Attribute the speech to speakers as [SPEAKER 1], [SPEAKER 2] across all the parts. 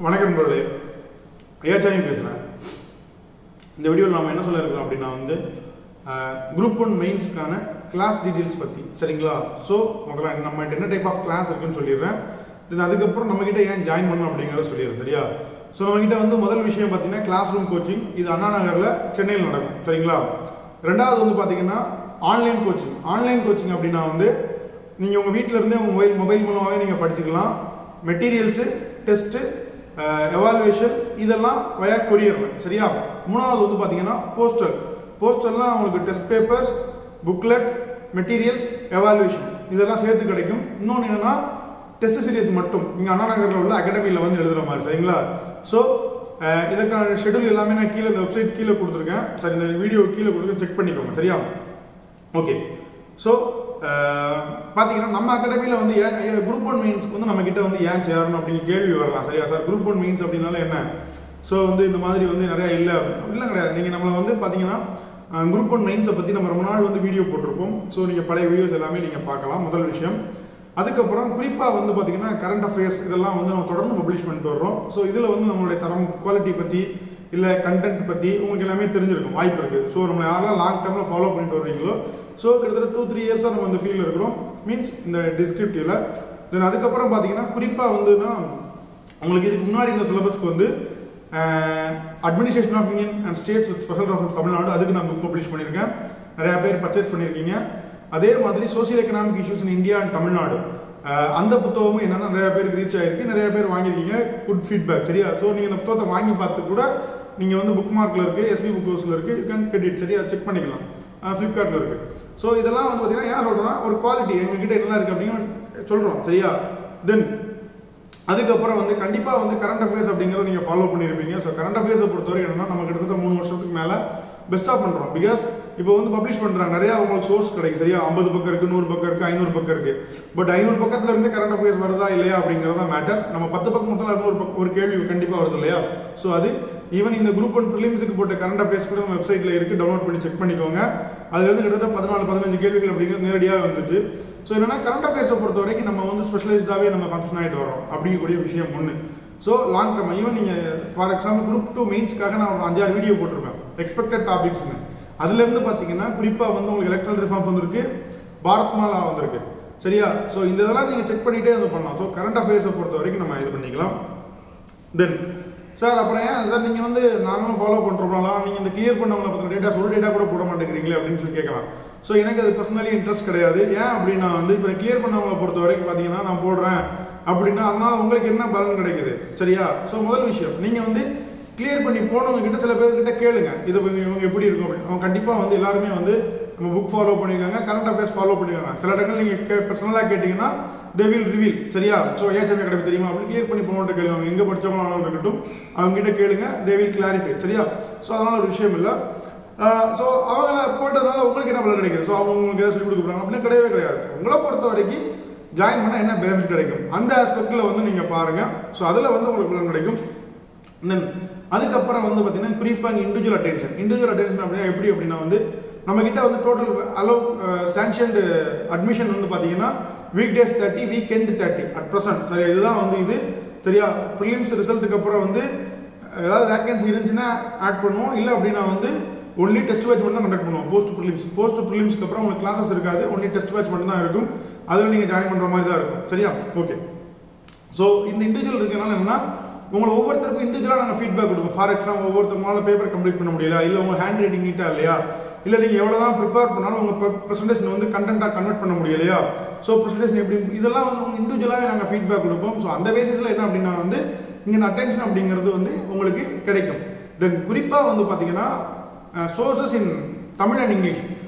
[SPEAKER 1] வணக்கம் நண்பர்களே, ஐயாச்சாமி பேசுகிறேன். இந்த வீடியோவில் நாம் என்ன சொல்ல இருக்கோம் அப்படின்னா குரூப் 1 மெயின்ஸ்க்கான கிளாஸ் டீட்டெயில்ஸ் பற்றி. சரிங்களா? ஸோ முதல்ல நம்ம என்ன டைப் ஆஃப் கிளாஸ் இருக்குன்னு சொல்லிடுறேன். அதுக்கப்புறம் நம்மக்கிட்ட ஏன் ஜாயின் பண்ணணும் அப்படிங்கிறத சொல்லிடுறேன். சரியா? ஸோ நம்மக்கிட்ட முதல் விஷயம் பார்த்தீங்கன்னா கிளாஸ் ரூம் கோச்சிங். இது அண்ணா நகரில் சென்னையில் நடக்கும். சரிங்களா? ரெண்டாவது பார்த்தீங்கன்னா ஆன்லைன் கோச்சிங். ஆன்லைன் கோச்சிங் அப்படின்னா நீங்கள் உங்கள் வீட்டில் இருந்தே உங்கள் மொபைல் மூலமாகவே நீங்கள் படிச்சுக்கலாம். மெட்டீரியல்ஸு, டெஸ்ட்டு, எவாலுவேஷன் இதெல்லாம் வயா கொரியர். சரியா? மூணாவது பார்த்தீங்கன்னா போஸ்டர்லாம் உங்களுக்கு test papers, booklet, materials, evaluation இதெல்லாம் சேர்த்து கிடைக்கும். இன்னொன்று என்னென்னா டெஸ்ட் சீரியஸ் மட்டும் இங்கே அண்ணா நகரில் உள்ள அகாடமியில் எழுதுகிற மாதிரி. சரிங்களா? ஸோ இதற்கான ஷெடியூல் எல்லாமே நான் கீழே இந்த வெப்சைட் கீழே கொடுத்துருக்கேன். சரி, இந்த வீடியோ கீழே கொடுத்துருக்கேன், செக் பண்ணிக்கோங்க. சரியா? ஓகே. ஸோ பார்த்தீங்கன்னா நம்ம அகாடமியில் ஏன் குரூப் 1 மெயின்ஸ்க்கு நம்மக்கிட்ட ஏன் சேரணும் அப்படின்னு கேள்வி வரலாம். சரியா சார்? குரூப் 1 மெயின்ஸ் அப்படின்னால என்ன? ஸோ இந்த மாதிரி நிறையா இல்லை கிடையாது. நீங்கள் நம்மளை பார்த்தீங்கன்னா குரூப் 1 மெயின்ஸை பற்றி நம்ம ரொம்ப நாள் வீடியோ போட்டிருப்போம். ஸோ நீங்கள் பழைய வீடியோஸ் எல்லாமே நீங்கள் பார்க்கலாம். முதல் விஷயம். அதுக்கப்புறம் குறிப்பாக பார்த்தீங்கன்னா கரண்ட் அஃபேர்ஸ் இதெல்லாம் நம்ம தொடர்ந்து பப்ளிஷ் பண்ணிட்டு வர்றோம். ஸோ இதில் நம்மளுடைய தரம், குவாலிட்டி பற்றி இல்லை கண்டென்ட் பற்றி உங்களுக்கு எல்லாமே தெரிஞ்சிருக்கும், வாய்ப்பு இருக்குது. ஸோ நம்ம யாரெல்லாம் லாங் டேர்மில் ஃபாலோ பண்ணிட்டு வர்றீங்களோ, ஸோ கிட்டத்தட்ட 2-3 இயர்ஸாக நம்ம இந்த ஃபீல்டில் இருக்கிறோம். மீன்ஸ் இந்த டிஸ்கிரிப்டிவில். தென் அதுக்கப்புறம் பார்த்தீங்கன்னா குறிப்பாக உங்களுக்கு இதுக்கு முன்னாடி இந்த சிலபஸ்க்கு administration of Indian and states with special reference Tamil Nadu, அதுக்கு நான் புக் பப்ளிஷ் பண்ணியிருக்கேன். நிறையா பேர் பர்ச்சேஸ் பண்ணியிருக்கீங்க. அதே மாதிரி social economic issues in India and Tamil Nadu, அந்த புத்தகமும் என்னென்னா நிறையா பேருக்கு ரீச் ஆகிருக்கு, நிறையா பேர் வாங்கியிருக்கீங்க. Good feedback. சரியா? ஸோ நீங்கள் இந்த புத்தகத்தை வாங்கி பார்த்து கூட நீங்கள் புக் மார்க்கில் இருக்குது, எஸ்பி புக் ஹவுஸில் இருக்குது, யூ கேன் கெட் இட். சரியா? செக் பண்ணிக்கலாம். ஃப்ளிப்கார்ட்டில் இருக்குது. ஸோ இதெல்லாம் பார்த்தீங்கன்னா ஏன் சொல்கிறோன்னா ஒரு குவாலிட்டி எங்ககிட்ட என்ன இருக்குது அப்படின்னு சொல்கிறோம். சரியா? தென் அதுக்கப்புறம் கண்டிப்பாக கரண்ட் அஃபேர்ஸ் அப்படிங்கிறத நீங்கள் ஃபாலோ பண்ணியிருப்பீங்க. ஸோ கரண்ட் அஃபேர்ஸை பொறுத்தவரைக்கும் என்னென்னா நம்ம கிட்டத்தட்ட 3 வருஷத்துக்கு மேலே பெஸ்ட்டாக பண்ணுறோம். பிகாஸ் இப்போ பப்ளிஷ் பண்ணுறாங்க, நிறையா உங்களுக்கு சோர்ஸ் கிடைக்கும். சரியா? 50 பக்கம் இருக்குது, 100 பக்கம் இருக்குது, 500 பக்கம் இருக்குது. பட் 500 பக்கத்தில் இருந்து கரண்ட் அஃபேர்ஸ் வருதா இல்லையா அப்படிங்கிறதா மேட்டர். நம்ம 10 பக்கம் மொத்தம் ஒரு கேள்வி கண்டிப்பாக வருது இல்லையா? ஸோ அது ஈவன் இந்த குரூப் 1 ப்ரிலிம்ஸுக்கு போட்ட கரண்ட் அஃபேர்ஸ் கூட நம்ம வெப்சைட்டில் இருக்குது, டவுன்லோட் பண்ணி செக் பண்ணிக்கோங்க. அதுலேருந்து கிட்டத்தட்ட 14-15 கேள்விகள் அப்படிங்கிறது நேரடியாக வந்துச்சு. ஸோ என்னென்னா கரண்ட் அஃபேர்ஸை பொறுத்த வரைக்கும் நம்ம ஸ்பெஷலைஸ்டாகவே நம்ம ஃபங்க்ஷன் ஆகிட்டு வரோம் அப்படிங்கக்கூடிய விஷயம் ஒன்று. ஸோ லாங் டேர்ம் ஈவன் நீங்கள் ஃபார் எக்ஸாம்பிள் குரூப் 2 மெயின்ஸ்க்காக நான் ஒரு 5-6 வீடியோ போட்டிருப்பேன், எக்ஸ்பெக்டட் டாபிக்ஸ்னு. அதுலேருந்து பார்த்தீங்கன்னா குறிப்பாக உங்களுக்கு எலக்ட்ரல் ரிஃபார்ம்ஸ் வந்திருக்கு, பாரத் மாலா வந்திருக்கு. சரியா? ஸோ இந்த இதெல்லாம் நீங்கள் செக் பண்ணிகிட்டே பண்ணலாம். ஸோ கரண்ட் அஃபேர்ஸை பொறுத்த வரைக்கும் நம்ம இது பண்ணிக்கலாம். தென் சார் அப்புறம் ஏன் சார் நீங்கள் நாங்களும் ஃபாலோ பண்ணுறோம்லாம், நீங்கள் இந்த கிளியர் பண்ணவங்களை பற்றின டேட்டாஸ் ஒரு டேட்டா கூட போட மாட்டேங்கிறீங்களே அப்படின்னு சொல்லி கேட்கலாம். ஸோ எனக்கு அது பர்சனலி இன்ட்ரெஸ்ட் கிடையாது. ஏன் அப்படின்னா இப்போ கிளியர் பண்ணவங்களை பொறுத்த வரைக்கும் பார்த்தீங்கன்னா நான் போடுறேன் அப்படின்னா அதனால் உங்களுக்கு என்ன பலன் கிடைக்குது? சரியா? ஸோ முதல் விஷயம் நீங்கள் கிளியர் பண்ணி போனவங்க கிட்ட சில பேர்கிட்ட கேளுங்க, இதை இவங்க எப்படி இருக்கும் அப்படின்னு. அவங்க கண்டிப்பாக எல்லாருமே நம்ம புக் ஃபாலோ பண்ணியிருக்காங்க, கரண்ட் அஃபேர்ஸ் ஃபாலோ பண்ணியிருக்காங்க. சில இடங்கள் நீங்கள் பர்சனலாக கேட்டிங்கன்னா they will reveal. சரியா? ஸோ ஏச்சாமி அகாடமி தெரியுமா அப்படின்னு கிளியர் பண்ணி போனவங்க கேளுங்க. அவங்க எங்கே படித்தவங்களாலும் இருக்கட்டும், அவங்க கிட்ட கேளுங்க, they will clarify. சரியா? ஸோ அதனால் ஒரு விஷயம் இல்லை. ஸோ அவங்கள போட்டதுனால உங்களுக்கு என்ன பலன் கிடைக்குது? ஸோ அவங்க உங்களுக்கு எதாவது சொல்லிக் கொடுக்க போகிறாங்க அப்படின்னு கிடையவே கிடையாது. உங்களை பொறுத்த வரைக்கும் ஜாயின் பண்ணால் என்ன பெனிஃபிட் கிடைக்கும் அந்த ஆஸ்பெக்டில் நீங்கள் பாருங்கள். ஸோ அதில் உங்களுக்கு பலன் கிடைக்கும். தென் அதுக்கப்புறம் பார்த்தீங்கன்னா குறிப்பாக இண்டிவிஜுவல் அட்டென்ஷன் அப்படின்னா எப்படி அப்படின்னா நம்மக்கிட்ட டோட்டல் அலோவ் சாங்ஷன்டு அட்மிஷன் பார்த்தீங்கன்னா week days 30, weekend 30 at present. சரியா? இதுதான் இது. சரியா? ப்ரிலிம்ஸ் ரிசல்ட்டுக்கு அப்புறம் ஏதாவது வேகன்சி இருந்துச்சுன்னா ஆட் பண்ணுவோம், இல்லை அப்படின்னா ஒன்லி டெஸ்ட் பேட்ச் மட்டும் தான் கண்டக்ட் பண்ணுவோம். போஸ்ட் ப்ரிலிம்ஸ்க்கு அப்புறம் உங்களுக்கு கிளாஸஸ் இருக்காது, ஒன்லி டெஸ்ட் பேட்ச் மட்டும் தான் இருக்கும். அதில் நீங்கள் ஜாயின் பண்ணுற மாதிரி தான் இருக்கும். சரியா? ஓகே. ஸோ இந்த இண்டிவிஜுவல் இருக்கிறனால என்னன்னா உங்களை ஒவ்வொருத்தருக்கும் இண்டிவிஜுவலாக நாங்கள் ஃபீட்பேக் கொடுப்போம். ஃபார் எக்ஸாம்பிள் ஒவ்வொருத்தவங்களால பேப்பர் கம்ப்ளீட் பண்ண முடியல, இல்லை உங்கள் ஹேண்ட் ரைட்டிங் நீட்டாக இல்லையா, இல்லை நீங்கள் எவ்வளோ தான் ப்ரிப்பேர் பண்ணாலும் உங்கள் ப்ரெசன்டேஷன் கண்டென்ட்டாக கன்வெர்ட் பண்ண முடியலையா, ஸோ ப்ரெசன்டேஷன் எப்படி இதெல்லாம் உங்கள் இண்டிவிஜுவலாகவே நாங்கள் ஃபீட்பேக் கொடுப்போம். ஸோ அந்த பேசிஸில் என்ன அப்படின்னா இங்கே இந்த அட்டென்ஷன் அப்படிங்கிறது உங்களுக்கு கிடைக்கும். தென் குறிப்பாக பார்த்தீங்கன்னா sources in Tamil and English.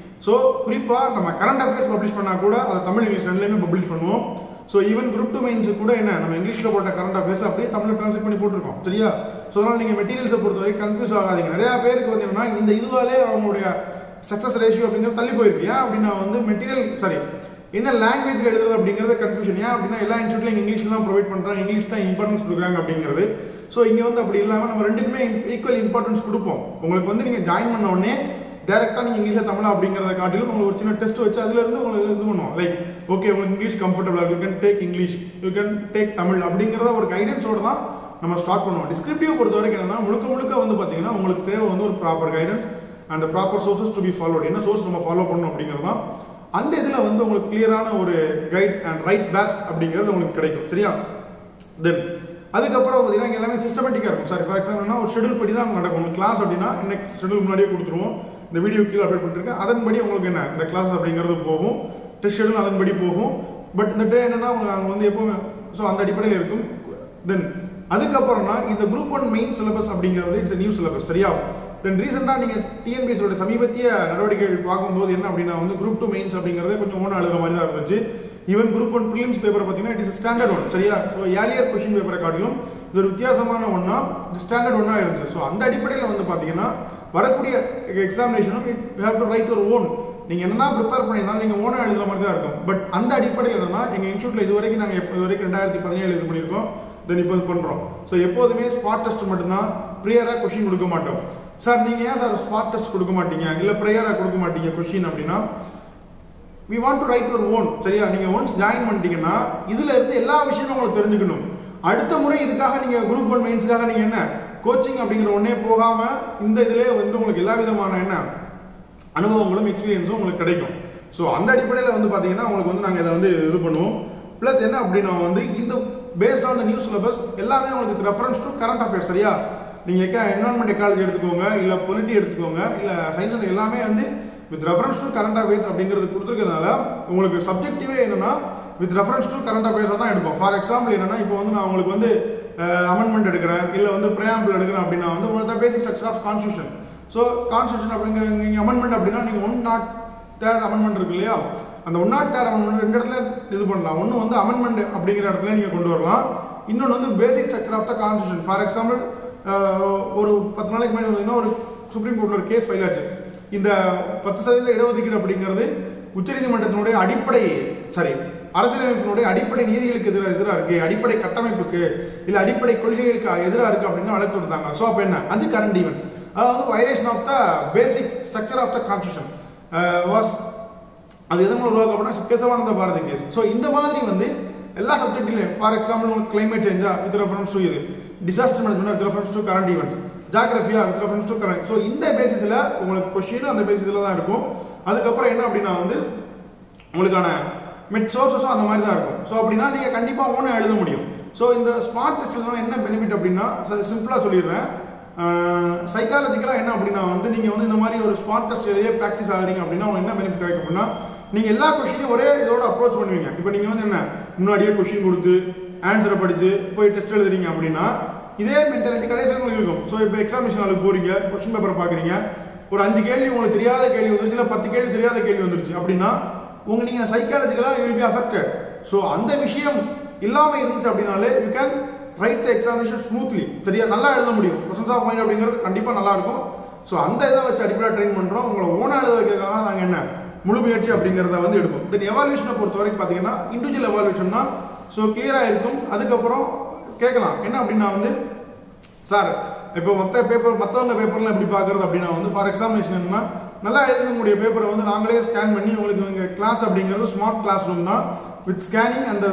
[SPEAKER 1] So குறிப்பாக நம்ம கரண்ட் அஃபேர்ஸ் பப்ளிஷ் பண்ணால் கூட அதை தமிழ் இங்கிலீஷ் ரெண்டுலேயுமே பப்ளிஷ் பண்ணுவோம். ஸோ ஈவன் குரூப் 2 மெயின்ஸு கூட நம்ம இங்கிலீஷில் போட்ட கரண்ட் அஃபேர்ஸ் அப்படியே தமிழில் ட்ரான்ஸ்லேட் பண்ணி போட்டிருக்கோம். சரியா? ஸோ அதனால் நீங்கள் மெட்டீரியல்ஸை பொறுத்த வரைக்கும் கன்ஃபியூஸ் ஆகாதீங்க. நிறையா பேருக்கு என்னன்னா இந்த இதுவாலே அவங்களுடைய சக்ஸஸ் ரேஷியோ அப்படிங்கிறது தள்ளி போயிருக்கு. ஏன் அப்படின்னா மெட்டீரியல் என்ன லாங்குவேஜில் எழுதுறது அப்படிங்கிறது கன்ஃபியூஷன். ஏன் அப்படின்னா எல்லா இன்ஸ்டியூட்லையும் இங்கிலீஷ் தான் ப்ரொவைட் பண்ணுறாங்க, இங்கிலீஷ் தான் இம்பார்ட்டன்ஸ் கொடுக்குறாங்க அப்படிங்கிறது. ஸோ இங்கே அப்படி இல்லாமல் நம்ம ரெண்டுக்குமே ஈக்குவல் இம்பார்ட்டன்ஸ் கொடுப்போம். உங்களுக்கு நீங்கள் ஜாயின் பண்ண உடனே டேரெக்டாக நீங்கள் இங்கிலீஷில் தமிழ் அப்படிங்கிறத காட்டிலும் உங்களுக்கு ஒரு சின்ன டெஸ்ட் வச்சு அதுலேருந்து உங்களுக்கு இது பண்ணுவோம். லைக் ஓகே உங்களுக்கு இங்கிலீஷ் கம்ஃபர்டபுளாக you can take English, you can take Tamil அப்படிங்கிறத ஒரு கைடன்ஸோடு தான் நம்ம ஸ்டார்ட் பண்ணுவோம். டிஸ்கிரிப்டிவ் பொறுத்த வரைக்கும் என்னன்னா முழுக்க வந்து பார்த்தீங்கன்னா உங்களுக்கு தேவை வந்து ஒரு proper guidance and proper sources to be followed. என்ன சோர்ஸ் நம்ம ஃபாலோ பண்ணணும் அப்படிங்கிறது தான். அந்த இதில் வந்து உங்களுக்கு கிளியரான ஒரு கைட் அண்ட் ரைட் பேக் அப்படிங்கிறது உங்களுக்கு கிடைக்கும். சரியா? தென் அதுக்கப்புறம் பார்த்தீங்கன்னா இங்கே எல்லாமே சிஸ்டமேட்டிக்காக இருக்கும். சார் ஃபார் எக்ஸாம்பிள்னா ஒரு ஷெடியூல் படி தான் நடக்கும். கிளாஸ் அப்படின்னா இன்னைக்கு ஷெடியூல் முன்னாடியே கொடுத்துருவோம். இந்த வீடியோ கீழே அப்டேட் பண்ணிருக்கேன். அதன்படி உங்களுக்கு என்ன இந்த கிளாஸ் அப்படிங்கிறது போகும். டெஸ்ட் ஷெடியூல் அதன்படி போகும். பட் இந்த டே என்னன்னா நாங்கள் வந்து எப்போவுமே ஸோ அந்த அடிப்படையில் இருக்கும். தென் அதுக்கப்புறம்னா இந்த குரூப் 1 மெயின் சிலபஸ் அப்படிங்கிறது இட்ஸ் நியூ சிலபஸ். சரியா? தென் ரீசெண்டாக நீங்கள் டிஎன்பிஎஸோட சமீபத்திய நடவடிக்கைகள் பார்க்கும்போது என்ன அப்படின்னா வந்து குரூப் 2 மெயின்ஸ் அப்படிங்கிறது கொஞ்சம் ஓன அழுகிற மாதிரி தான் இருந்துச்சு. ஈவன் குரூப் 1 ப்ரிலிம்ஸ் பேப்பர் பார்த்தீங்கன்னா இட் இஸ் ஸ்டாண்டர்ட் ஒன். சரியா? ஸோ ஏர்லியர் கொஸ்டின் பேப்பரை காட்டிலும் இது ஒரு வித்தியாசமான ஒன்றா ஸ்டாண்டர்ட் ஒன்றா இருந்துச்சு. ஸோ அந்த அடிப்படையில் வந்து பார்த்தீங்கன்னா வரக்கூடிய எக்ஸாமினேஷனும் you have to write your own. நீங்கள் என்னன்னா ப்ரிப்பேர் பண்ணியிருந்தாலும் நீங்கள் ஓனாக எழுதுற மாதிரி தான் இருக்கும். பட் அந்த அடிப்படையில் என்னன்னா எங்கள் இன்ஸ்டியூட்டில் இது வரைக்கும் நாங்கள் இது வரைக்கும் 2017 இது பண்ணியிருக்கோம். தென் இப்போ இது பண்ணுறோம். ஸோ எப்போதுமே ஸ்பாட் டெஸ்ட் மட்டும்தான், ப்ரியராக கொஸ்டின் கொடுக்க மாட்டோம். சார் நீங்கள் ஏன் சார் ஸ்பாட் டெஸ்ட் கொடுக்க மாட்டீங்க இல்லை ப்ரியராக கொடுக்க மாட்டீங்க கொஸ்டின் அப்படின்னா we want to write your own. சரியா? நீங்கள் ஒன்ஸ் ஜாயின் பண்ணிட்டீங்கன்னா இதில் இருந்து எல்லா விஷயமும் உங்களுக்கு தெரிஞ்சுக்கணும். அடுத்த முறை இதுக்காக நீங்கள் குரூப் 1 மெயின்ஸ்க்காக நீங்கள் என்ன கோச்சிங் அப்படிங்கிற ஒன்றே போகாமல் இந்த இதிலே வந்து உங்களுக்கு எல்லா விதமான என்ன அனுபவங்களும் எக்ஸ்பீரியன்ஸும் உங்களுக்கு கிடைக்கும். ஸோ அந்த அடிப்படையில் வந்து பார்த்தீங்கன்னா உங்களுக்கு வந்து நாங்கள் இதை வந்து இது பண்ணுவோம். ப்ளஸ் என்ன அப்படின்னா வந்து இந்த based on the new syllabus எல்லாமே உங்களுக்கு ரெஃபரன்ஸ் டு கரண்ட் அஃபேர்ஸ். சரியா? நீங்கள் என்வரான்மெண்ட் எக்காலஜி எடுத்துக்கோங்க, இல்லை பொலிட்டி எடுத்துக்கோங்க, இல்லை சயின்ஸ், எல்லாமே வந்து with reference to current affairs அப்படிங்கிறது கொடுத்துருக்கிறதுனால உங்களுக்கு சப்ஜெக்டிவே என்னன்னா with reference to current affairs தான் எடுப்போம். ஃபார் எக்ஸாம்பிள் என்னன்னா இப்போ வந்து நான் உங்களுக்கு வந்து அமெண்ட்மெண்ட் எடுக்கிறேன் இல்லை வந்து பிரியாம்பிள் எடுக்கிறேன் அப்படின்னா வந்து உங்களுக்கு basic structure of constitution. So constitution அப்படிங்கிற நீங்கள் அமெண்ட்மெண்ட் அப்படின்னா நீங்கள் 103 அமெண்ட்மெண்ட் இருக்கு இல்லையா? அந்த 103 அமெண்ட்மெண்ட் ரெண்டு இடத்துல இது பண்ணலாம். ஒன்று வந்து அமெண்ட்மெண்ட் அப்படிங்கிற இடத்துல நீங்கள் கொண்டு வரலாம். இன்னொன்று வந்து basic structure of the constitution. For example ஒரு 10 நாளைக்கு முன்னாடி பார்த்தீங்கன்னா ஒரு சுப்ரீம் கோர்ட்டில் ஒரு கேஸ் ஃபைல் ஆச்சு. இந்த 10% இடஒதுக்கீடு அப்படிங்கிறது உச்சநீதிமன்றத்தினுடைய அடிப்படை அரசியலமைப்பினுடைய அடிப்படை நீதிகளுக்கு எதிராக இருக்கு, அடிப்படை கட்டமைப்புக்கு இல்லை அடிப்படை கொள்கைகளுக்கு எதிராக இருக்கு அப்படின்னு வழக்கு கொடுத்தாங்க. ஸோ அப்போ என்ன அது கரண்ட் ஈவெண்ட்ஸ், அதாவது violation of the basic structure of the constitution was அது எதனால் உருவாக்கப்பட்ட கேசவானந்த பாரதி கேஸ். ஸோ இந்த மாதிரி வந்து எல்லா சப்ஜெக்ட்லையும் ஃபார் எக்ஸாம்பிள் உங்களுக்கு கிளைமேட் சேஞ்சா வித் ரெஃபரன்ஸ் டு இது, disaster management with reference to current events, ஜாகிரபியா with reference to current. So இந்த பேசிஸில் உங்களுக்கு கொஸ்டின் அந்த பேசிஸில் தான் இருக்கும். அதுக்கப்புறம் என்ன அப்படின்னா வந்து உங்களுக்கான மெட் சோர்ஸஸும் அந்த மாதிரி தான் இருக்கும். ஸோ அப்படின்னா நீங்கள் கண்டிப்பாக ஓனாக எழுத முடியும். ஸோ இந்த ஸ்மார்ட் டெஸ்ட்லாம் என்ன பெனிஃபிட் அப்படின்னா சிம்பிளாக சொல்லிடுறேன். சைக்காலஜிக்கலாக என்ன அப்படின்னா வந்து நீங்கள் வந்து இந்த மாதிரி ஒரு ஸ்மார்ட் டெஸ்ட் எழுதியே ப்ராக்டிஸ் ஆகிறீங்க அப்படின்னா உங்களுக்கு என்ன பெனிஃபிட் கிடைக்கும் அப்படின்னா நீங்கள் எல்லா கொஸ்டினையும் ஒரே இதோட அப்ரோச் பண்ணுவீங்க. இப்போ நீங்கள் வந்து என்ன முன்னாடியே கொஸ்டின் கொடுத்து ஆன்சரை படித்து போய் டெஸ்ட் எழுதுறீங்க அப்படின்னா இதே மென்டாலிட்டி கடைசியில் உங்களுக்கு இருக்கும். ஸோ இப்போ எக்ஸாமினேஷன் நாளுக்கு போகிறீங்க, கொஸ்டின் பேப்பரை பார்க்குறீங்க, ஒரு 5 கேள்வி உங்களுக்கு தெரியாத கேள்வி வந்துருச்சு, இல்லை 10 கேள்வி தெரியாத கேள்வி வந்துருச்சு அப்படின்னா நீங்கள் சைக்காலஜிக்கலாக you will be affected. So அந்த விஷயம் இல்லாமல் இருந்துச்சு அப்படின்னாலே you can write the examination smoothly. சரியா? நல்லா எழுத முடியும். ப்ரெசன்ஸ் ஆஃப் மைண்ட் அப்படிங்கிறது கண்டிப்பாக நல்லா இருக்கும். ஸோ அந்த இதை வச்சு அடிப்படையாக ட்ரெயின் பண்ணுறோம். உங்களை ஓனாக எழுத வைக்கிறதுக்காக நாங்கள் என்ன முழு முயற்சி அப்படிங்கிறத வந்து எடுப்போம். தென் எவால்யூஷனை பொறுத்த வரைக்கும் பார்த்தீங்கன்னா இண்டிவிஜுவல் எவால்யூஷன் தான். ஸோ கிளியராக இருக்கும். அதுக்கப்புறம் கேட்கலாம் என்ன அப்படின்னா வந்து சார் இப்போ மற்றவங்க பேப்பர்லாம் எப்படி பார்க்குறது அப்படின்னா வந்து ஃபார் எக்ஸாமினேஷன் என்னன்னா நல்லா எழுதக்கூடிய பேப்பரை வந்து நாங்களே ஸ்கேன் பண்ணி உங்களுக்கு இங்கே கிளாஸ் அப்படிங்கிறது ஸ்மார்ட் கிளாஸ் ரூம் தான் வித் ஸ்கேனிங் அந்த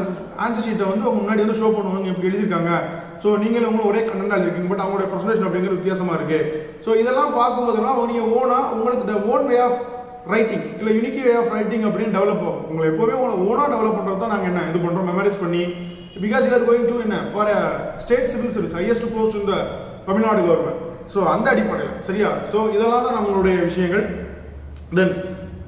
[SPEAKER 1] ஆன்சர் ஷீட்டை வந்து உங்க முன்னாடி வந்து ஷோ பண்ணுவாங்க எப்படி எழுதியிருக்காங்க. ஸோ நீங்களும் உங்களும் ஒரே கண்டென்ட் எழுதிருக்கீங்க, பட் அவங்களுடைய ப்ரெசன்டேஷன் அப்படிங்கிறது வித்தியாசமாக இருக்கு. ஸோ இதெல்லாம் பார்க்கும்போதுலாம் நீங்கள் உங்களுக்கு த ஓன் வே ஆஃப் ரைட்டிங் இல்லை யூனிக் வே ஆஃப் ரைட்டிங் அப்படின்னு டெவலப் ஆகும். உங்களை எப்போவுமே உங்களை ஓனாக டெவலப் பண்ணுறது தான் நாங்கள் என்ன இது பண்ணுறோம், மெமரைஸ் பண்ணி. Because you are going to என்ன for state civil service highest post இந்த தமிழ்நாடு கவர்மெண்ட். ஸோ அந்த அடிப்படையில் சரியா? ஸோ இதெல்லாம் தான் நம்மளுடைய விஷயங்கள். தென்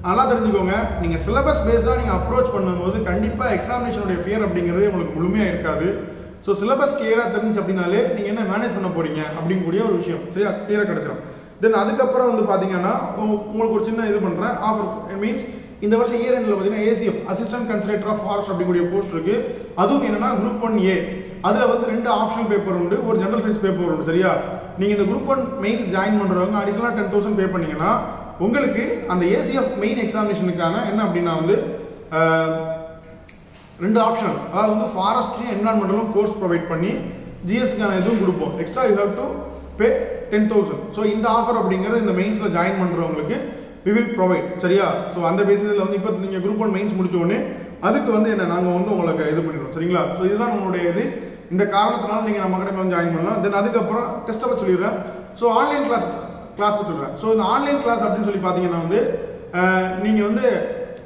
[SPEAKER 1] நல்லா தெரிஞ்சுக்கோங்க, நீங்கள் சிலபஸ் பேஸ்டாக நீங்கள் அப்ரோச் பண்ணும்போது கண்டிப்பாக எக்ஸாமினேஷனுடைய ஃபியர் அப்படிங்கிறது உங்களுக்கு முழுமையாக இருக்காது. ஸோ சிலபஸ் கிளியராக தெரிஞ்சு அப்படின்னாலே நீங்கள் என்ன மேனேஜ் பண்ண போறீங்க அப்படிங்கக்கூடிய ஒரு விஷயம் சரியா கிளியராக கிடைச்சிடும். தென் அதுக்கப்புறம் வந்து பார்த்தீங்கன்னா உங்களுக்கு ஒரு சின்ன இது பண்ணுறேன் ஆஃபர் மீன்ஸ் இந்த வருஷம் இயர் எண்டில் பார்த்தீங்கன்னா ACF அசிஸ்டன்ட் கன்சல்டேட்டர் ஆஃப் ஃபாரஸ்ட் அப்படிங்கக்கூடிய போஸ்ட் இருக்கு. அதுவும் என்னன்னா குரூப் 1A. அதில் வந்து 2 ஆப்ஷனல் பேப்பர் உண்டு, ஒரு ஜெனரல் சயின்ஸ் பேப்பர் உண்டு. சரியா? நீங்கள் இந்த குரூப் 1 மெயின் ஜாயின் பண்ணுறவங்க அடிஷனலாக 10,000 பே பண்ணீங்கன்னா உங்களுக்கு அந்த ACF மெயின் எக்ஸாமினேஷனுக்கான என்ன அப்படின்னா வந்து 2 ஆப்ஷனல், அதாவது வந்து ஃபாரஸ்ட்ரி என்விரான்மெண்டலும் கோர்ஸ் ப்ரொவைட் பண்ணி ஜிஎஸ்க்கான இதுவும் கொடுப்போம். Extra you have to pay 10,000. So இந்த ஆஃபர் அப்படிங்கிறது இந்த மெயின்ஸில் ஜாயின் பண்ணுறவங்களுக்கு we will provide. சரியா? ஸோ அந்த பேசிஸில் வந்து இப்போ நீங்கள் குரூப் 1 மெயின்ஸ் முடிச்ச உடனே அதுக்கு வந்து என்ன நாங்கள் வந்து உங்களுக்கு இது பண்ணிடுறோம். சரிங்களா? ஸோ இதுதான் நம்மளுடைய இது. இந்த காரணத்தினால நீங்கள் நம்ம அகாடமி வந்து ஜாயின் பண்ணலாம். தென் அதுக்கப்புறம் டெஸ்ட்டை பற்றி சொல்லிடுறேன். ஸோ ஆன்லைன் கிளாஸ் சொல்கிறேன். ஸோ இந்த ஆன்லைன் கிளாஸ் அப்படின்னு சொல்லி பார்த்தீங்கன்னா வந்து நீங்கள் வந்து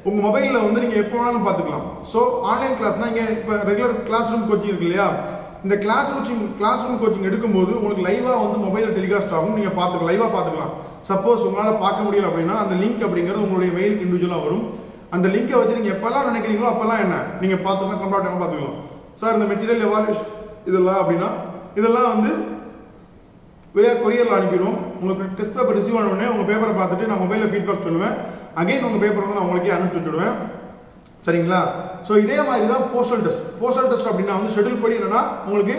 [SPEAKER 1] உங்கள் மொபைலில் வந்து நீங்கள் எப்போ வேணாலும் பார்த்துக்கலாம். ஸோ ஆன்லைன் கிளாஸ்னால் இங்கே இப்போ ரெகுலர் கிளாஸ் ரூம் கோச்சிங் இருக்கு இல்லையா, இந்த கிளாஸ் ரூம் கோச்சிங் எடுக்கும்போது உங்களுக்கு லைவாக வந்து மொபைலில் டெலிகாஸ்ட் ஆகும், நீங்கள் பார்த்துக்கலாம், லைவாக பார்த்துக்கலாம். சப்போஸ் உங்களால் பார்க்க முடியல அப்படின்னா அந்த லிங்க் அப்படிங்கிறது உங்களுடைய மெயிலுக்கு இண்டிவிஜுவலாக வரும். அந்த லிங்கை வச்சு நீங்கள் எப்போல்லாம் நினைக்கிறீங்களோ அப்போல்லாம் என்ன நீங்கள் பார்த்துக்கலாம், கம்ப்ளீட்டாக பார்த்துக்கலாம். சார் இந்த மெட்டீரியல் எவாலுவேஷன் இதெல்லாம் அப்படின்னா இதெல்லாம் வந்து கொரியரில் அனுப்பிடுவோம். உங்களுக்கு டெஸ்ட் பேப்பர் ரிசீவ் ஆன உடனே உங்கள் பேப்பரை பார்த்துட்டு நான் மொபைலில் ஃபீட்பேக் சொல்லுவேன். அகைன் உங்கள் பேப்பர் வந்து நான் உங்களுக்கே அனுப்பிச்சு வச்சுடுவேன். சரிங்களா? ஸோ இதே மாதிரி தான் போஸ்டல் டெஸ்ட் அப்படின்னா வந்து ஷெட்யூல் படி என்னன்னா உங்களுக்கு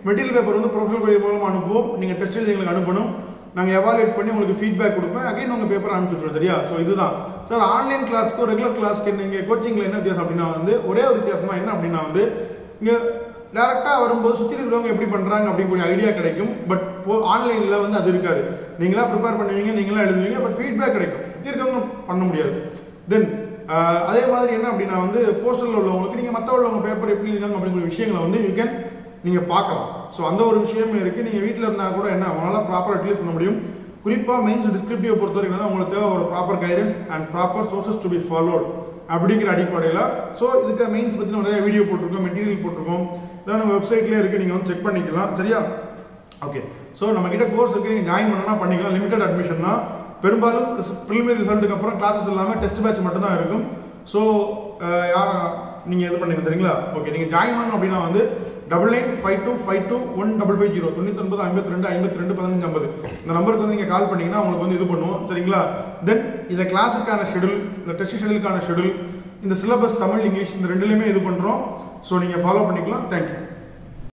[SPEAKER 1] மெட்டீரியல் பேப்பர் வந்து ப்ரொஃபஷனல் கொரியர் மூலமாக அனுப்புவோம். நீங்கள் டெஸ்ட் எழுதி எங்களுக்கு அனுப்பணும், நாங்கள் எவாலுவேட் பண்ணி உங்களுக்கு ஃபீட்பேக் கொடுப்பேன். அகைன் உங்கள் பேப்பர் அனுப்பிச்சு விட்டுருவோம். சரியா? ஸோ இதுதான் சார் ஆன்லைன் கிளாஸ்க்கு ரெகுலர் கிளாஸ்க்கு நீங்கள் கோச்சிங்கில் என்ன வித்தியாசம் அப்படின்னா வந்து ஒரே ஒரு வித்தியாசமா என்ன அப்படின்னா வந்து இங்கே டேரெக்டாக வரும்போது சுற்றி இருக்கிறவங்க எப்படி பண்ணுறாங்க அப்படிங்கிற ஐடியா கிடைக்கும். பட் ஆன்லைனில் வந்து அது இருக்காது. நீங்களா ப்ரிப்பேர் பண்ணுவீங்க, நீங்களா எழுதுவீங்க, பட் ஃபீட்பேக் கிடைக்கும். சுற்றி இருக்கவங்க பண்ண முடியாது. தென் அதே மாதிரி என்ன அப்படின்னா வந்து போஸ்டரில் உள்ளவங்களுக்கு நீங்கள் மற்ற உள்ளவங்க பேப்பர் எப்படி இருக்காங்க அப்படிங்கிற விஷயங்களை வந்து நீங்கள் பார்க்கலாம். ஸோ அந்த ஒரு விஷயமே இருக்குது. நீங்கள் வீட்டில் இருந்தால் கூட என்ன அவங்களால ப்ராப்பராக யூட்டிலைஸ் பண்ண முடியும். குறிப்பாக மெயின்ஸ் டிஸ்கிரிப்டிவை பொறுத்த வரைக்கும் தான் உங்களுக்கு தேவை ஒரு proper guidance and proper sources to be followed அப்படிங்கிற அடிப்படையில். ஸோ இதுக்கு மெயின்ஸ் பற்றி நிறைய வீடியோ போட்டிருக்கோம், மெட்டீரியல் போட்டிருக்கோம். இதெல்லாம் நம்ம வெப்சைட்லேயே இருக்குது, நீங்கள் வந்து செக் பண்ணிக்கலாம். சரியா? ஓகே. ஸோ நம்மக்கிட்ட கோர்ஸ் இருக்குது, நீங்கள் ஜாயின் பண்ணனா பண்ணிக்கலாம். லிமிடெட் அட்மிஷன் தான். பெரும்பாலும் ப்ரிலிமினரி ரிசல்ட்டுக்கு அப்புறம் கிளாஸஸ் இல்லாமல் டெஸ்ட் பேட்ச் மட்டும் தான் இருக்கும். ஸோ நீங்கள் இது பண்ணுங்க. சரிங்களா? ஓகே. நீங்கள் ஜாயின் பண்ணணும் அப்படின்னா வந்து 9952521550 9952521550 இந்த நம்பருக்கு வந்து நீங்கள் கால் பண்ணிங்கன்னா உங்களுக்கு வந்து இது பண்ணுவோம். சரிங்களா? தென் இந்த கிளாஸுக்கான ஷெடியூல், இந்த டெஸ்ட் ஷெடியூலுக்கான ஷெடியூல், இந்த சிலபஸ் தமிழ் இங்கிலீஷ் இந்த ரெண்டுலேயுமே இது பண்ணுறோம். ஸோ நீங்கள் ஃபாலோ பண்ணிக்கலாம். தேங்க்யூ.